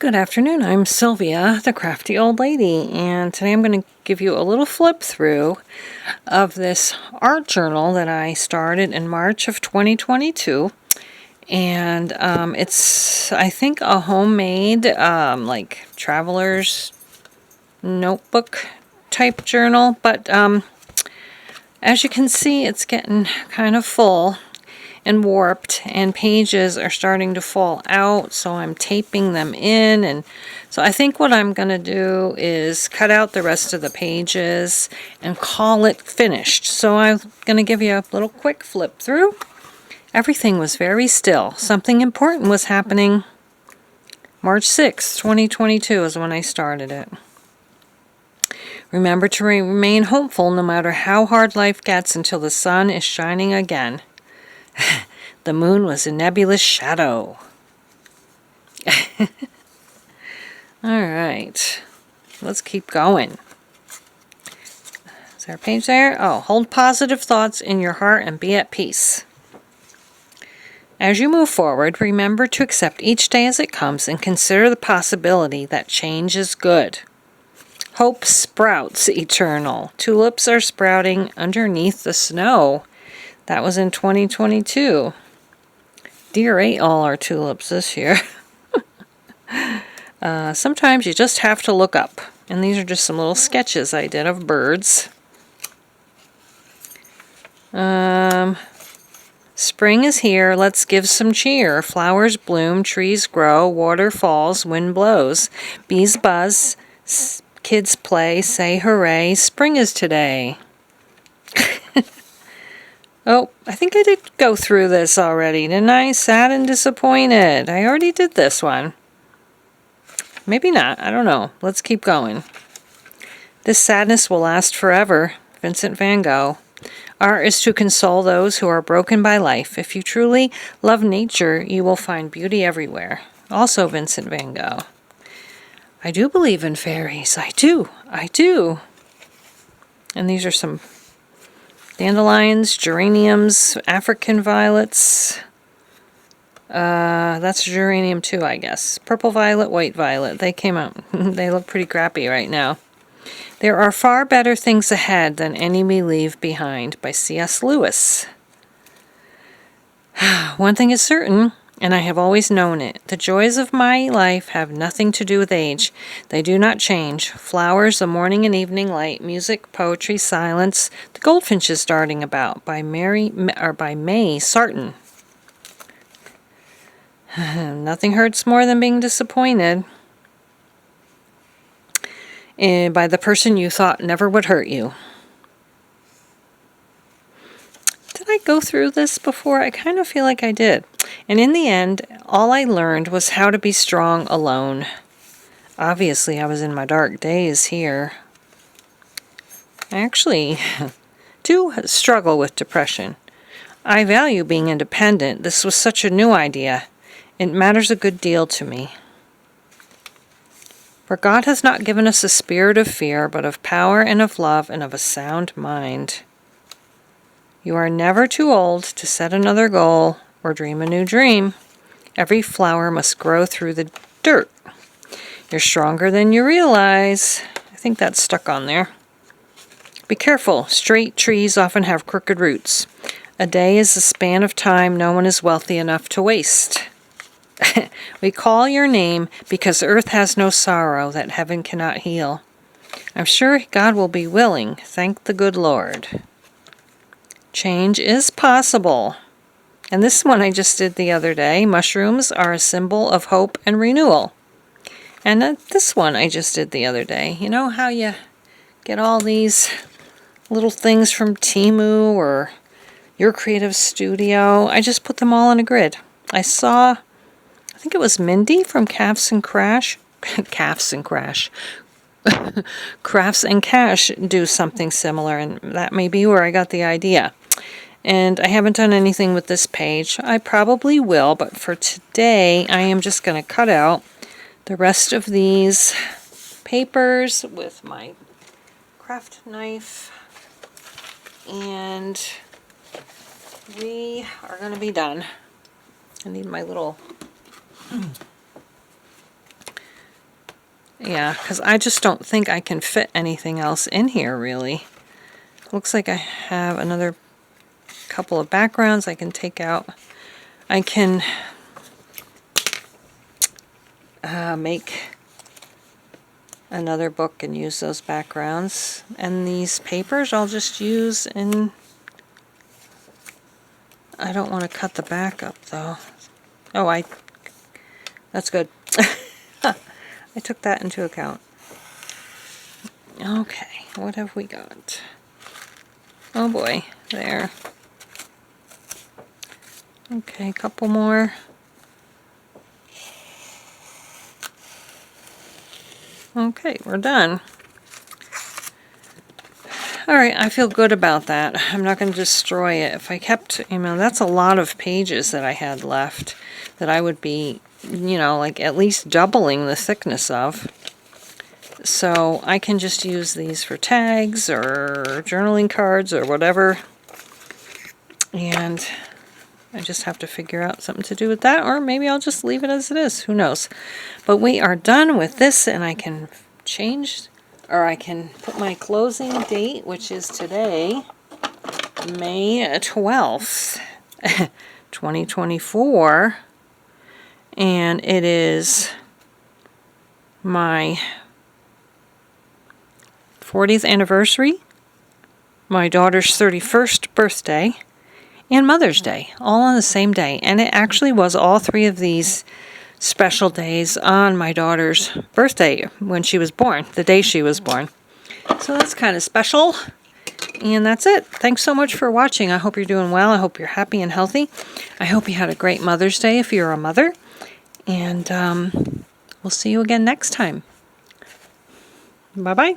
Good afternoon, I'm Sylvia, the crafty old lady, and today I'm going to give you a little flip through of this art journal that I started in March of 2022. And it's, I think, a homemade, like, traveler's notebook type journal, but as you can see, it's getting kind of full and warped, and pages are starting to fall out, so I'm taping them in. And so I think what I'm going to do is cut out the rest of the pages and call it finished. So I'm going to give you a little quick flip through. Everything was very still. Something important was happening. March 6th, 2022 is when I started it. Remember to remain hopeful no matter how hard life gets until the sun is shining again. The moon was a nebulous shadow. Alright, let's keep going. Is there a page there? Oh, hold positive thoughts in your heart and be at peace. As you move forward, remember to accept each day as it comes and consider the possibility that change is good. Hope sprouts eternal. Tulips are sprouting underneath the snow. That was in 2022. Deer ate all our tulips this year. Sometimes you just have to look up. And these are just some little sketches I did of birds. Spring is here. Let's give some cheer. Flowers bloom, trees grow, water falls, wind blows. Bees buzz, kids play, say hooray. Spring is today. Oh, I think I did go through this already, didn't I? Sad and disappointed. I already did this one. Maybe not. I don't know. Let's keep going. This sadness will last forever. Vincent van Gogh. Art is to console those who are broken by life. If you truly love nature, you will find beauty everywhere. Also Vincent van Gogh. I do believe in fairies. I do. I do. And these are some dandelions, geraniums, African violets. That's geranium too, I guess. Purple violet, white violet. They came out. They look pretty crappy right now. There are far better things ahead than any we leave behind, by C.S. Lewis. One thing is certain, and I have always known it. The joys of my life have nothing to do with age. They do not change. Flowers, the morning and evening light, music, poetry, silence, the goldfinches darting about, by May Sarton. Nothing hurts more than being disappointed by the person you thought never would hurt you. Did I go through this before? I kind of feel like I did. And in the end, all I learned was how to be strong alone. Obviously, I was in my dark days here. I actually do struggle with depression. I value being independent. This was such a new idea. It matters a good deal to me. For God has not given us a spirit of fear, but of power and of love and of a sound mind. You are never too old to set another goal or dream a new dream. Every flower must grow through the dirt. You're stronger than you realize. I think that's stuck on there. Be careful. Straight trees often have crooked roots. A day is a span of time no one is wealthy enough to waste. We call your name because earth has no sorrow that heaven cannot heal. I'm sure God will be willing. Thank the good Lord. Change is possible. And this one I just did the other day. Mushrooms are a symbol of hope and renewal. And this one I just did the other day. You know how you get all these little things from Temu or your creative studio? I just put them all on a grid. I think it was Mindy from Crafts and Cash do something similar, and that may be where I got the idea. And I haven't done anything with this page. I probably will, but for today I am just going to cut out the rest of these papers with my craft knife, and we are going to be done. I need my little Yeah, because I just don't think I can fit anything else in here, really. Looks like I have another couple of backgrounds I can take out. I can make another book and use those backgrounds. And these papers I'll just use in... I don't want to cut the back up, though. Oh, that's good. I took that into account. Okay, what have we got? Oh boy, there. Okay, a couple more. Okay, we're done. Alright, I feel good about that. I'm not going to destroy it. If I kept, that's a lot of pages that I had left that I would be, like at least doubling the thickness of. So I can just use these for tags or journaling cards or whatever. And I just have to figure out something to do with that, or maybe I'll just leave it as it is. Who knows? But we are done with this, and I can change, or I can put my closing date, which is today, May 12th, 2024. And it is my 40th anniversary, my daughter's 31st birthday, and Mother's Day, all on the same day. And it actually was all three of these special days on my daughter's birthday when she was born, the day she was born. So that's kind of special. And that's it. Thanks so much for watching. I hope you're doing well. I hope you're happy and healthy. I hope you had a great Mother's Day if you're a mother. And we'll see you again next time. Bye-bye.